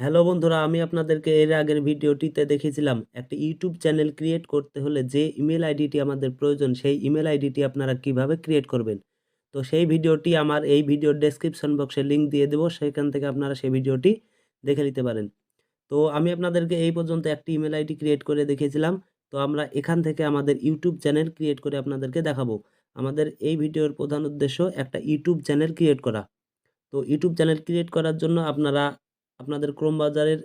Hello বন্ধুরা, আমি আপনাদেরকে এর আগের ভিডিওটিতে দেখিয়েছিলাম একটা ইউটিউব চ্যানেল ক্রিয়েট করতে হলে যে ইমেল আইডিটি আমাদের প্রয়োজন সেই ইমেল আইডিটি আপনারা কিভাবে ক্রিয়েট করবেন। তো সেই ভিডিওটি আমার এই ভিডিওর ডেসক্রিপশন বক্সে লিঙ্ক দিয়ে দেবো, সেখান থেকে আপনারা সেই ভিডিওটি দেখে নিতে পারেন। তো আমি আপনাদেরকে এই পর্যন্ত একটি ইমেল আইডি ক্রিয়েট করে দেখিয়েছিলাম। তো আমরা এখান থেকে আমাদের ইউটিউব চ্যানেল ক্রিয়েট করে আপনাদেরকে দেখাবো। আমাদের এই ভিডিওর প্রধান উদ্দেশ্য একটা ইউটিউব চ্যানেল ক্রিয়েট করা। তো ইউটিউব চ্যানেল ক্রিয়েট করার জন্য আপনারা আপনাদের ক্রোম ব্রাউজারের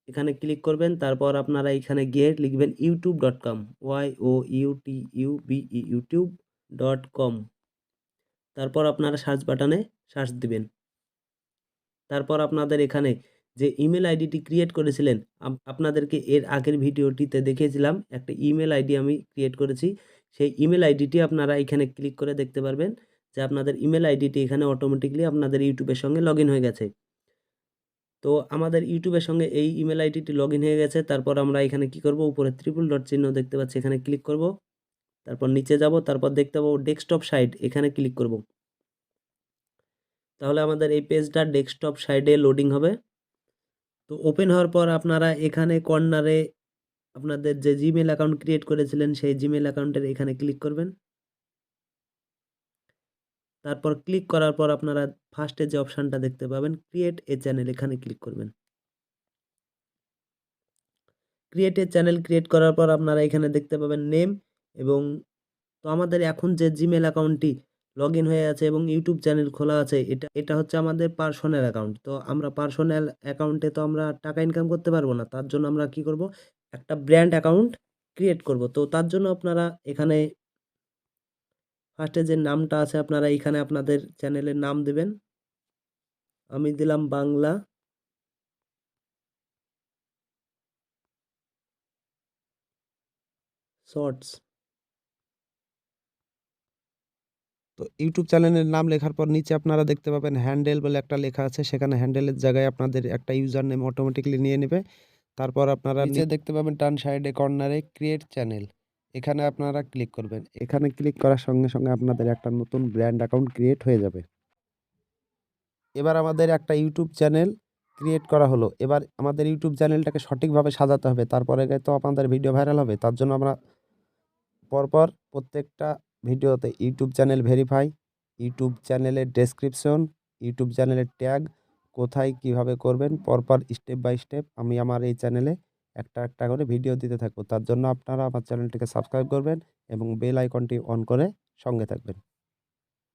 এখানে ক্লিক করবেন। তারপর আপনারা এখানে গিয়ে লিখবেন youtube.com, YOUTUBE, youtube.com। তারপর আপনারা সার্চ বাটনে সার্চ দিবেন। তারপর আপনাদের এখানে যে ইমেল আইডিটি ক্রিয়েট করেছিলেন, আপনাদেরকে এর আগের ভিডিওটিতে দেখিয়েছিলাম একটা ইমেল আইডি আমি ক্রিয়েট করেছি। সেই ইমেল আইডিটি আপনারা এখানে ক্লিক করে দেখতে পারবেন যে আপনাদের ইমেল আইডিটি এখানে অটোমেটিক্যালি আপনাদের ইউটিউবের সঙ্গে লগইন হয়ে গেছে। তো আমাদের ইউটিউবের সঙ্গে এই ইমেল আইডিটি লগইন হয়ে গেছে। তারপর আমরা এখানে কি করব, উপরে ট্রিপল ডট চিহ্ন দেখতে পাচ্ছি, এখানে ক্লিক করব। তারপর নিচে যাব, তারপর দেখতে পাবো ডেস্কটপ সাইট, এখানে ক্লিক করব। তাহলে আমাদের এই পেজটা ডেস্কটপ সাইডে লোডিং হবে। তো ওপেন হওয়ার পর আপনারা এখানে কর্নারে আপনাদের যে জিমেল অ্যাকাউন্ট ক্রিয়েট করেছিলেন সেই জিমেল অ্যাকাউন্টের এখানে ক্লিক করবেন। তারপর ক্লিক করার পর আপনারা ফার্স্টে যে অপশানটা দেখতে পাবেন ক্রিয়েট এ চ্যানেল, এখানে ক্লিক করবেন। ক্রিয়েট এ চ্যানেল ক্রিয়েট করার পর আপনারা এখানে দেখতে পাবেন নেম এবং তো আমাদের এখন যে জিমেল অ্যাকাউন্টটি লগইন হয়ে আছে এবং ইউটিউব চ্যানেল খোলা আছে, এটা হচ্ছে আমাদের পার্সোনাল অ্যাকাউন্ট। তো আমরা পার্সোনাল অ্যাকাউন্টে তো আমরা টাকা ইনকাম করতে পারবো না। তার জন্য আমরা কি করব, একটা ব্র্যান্ড অ্যাকাউন্ট ক্রিয়েট করব। তো তার জন্য আপনারা এখানে ফার্স্টে যে নামটা আছে আপনারা এখানে আপনাদের চ্যানেলের নাম দেবেন। আমি দিলাম বাংলা শর্টস। তো ইউটিউব চ্যানেলের নাম লেখার পর নিচে আপনারা দেখতে পাবেন হ্যান্ডেল বলে একটা লেখা আছে, সেখানে হ্যান্ডেলের জায়গায় আপনাদের একটা ইউজার নেম অটোমেটিক্যালি নিয়ে নেবে। তারপর আপনারা নিচে দেখতে পাবেন ডান সাইডে কর্নারে ক্রিয়েট চ্যানেল, এখানে আপনারা ক্লিক করবেন। এখানে ক্লিক করার সঙ্গে সঙ্গে আপনাদের একটা নতুন ব্র্যান্ড অ্যাকাউন্ট ক্রিয়েট হয়ে যাবে। এবার আমাদের একটা ইউটিউব চ্যানেল ক্রিয়েট করা হলো। এবার আমাদের ইউটিউব চ্যানেলটাকে সঠিকভাবে সাজাতে হবে, তারপরে তো আমাদের ভিডিও ভাইরাল হবে। তার জন্য আমরা পরপর প্রত্যেকটা ভিডিওতে ইউটিউব চ্যানেল ভেরিফাই, ইউটিউব চ্যানেলের ডেসক্রিপশন, ইউটিউব চ্যানেলের ট্যাগ কোথায় কিভাবে করবেন, পরপর স্টেপ বাই স্টেপ আমি আমার এই চ্যানেলে একটা একটা করে ভিডিও দিতে থাকবো। তার জন্য আপনারা আমার চ্যানেলটিকে সাবস্ক্রাইব করবেন এবং বেল আইকনটি অন করে সঙ্গে থাকবেন।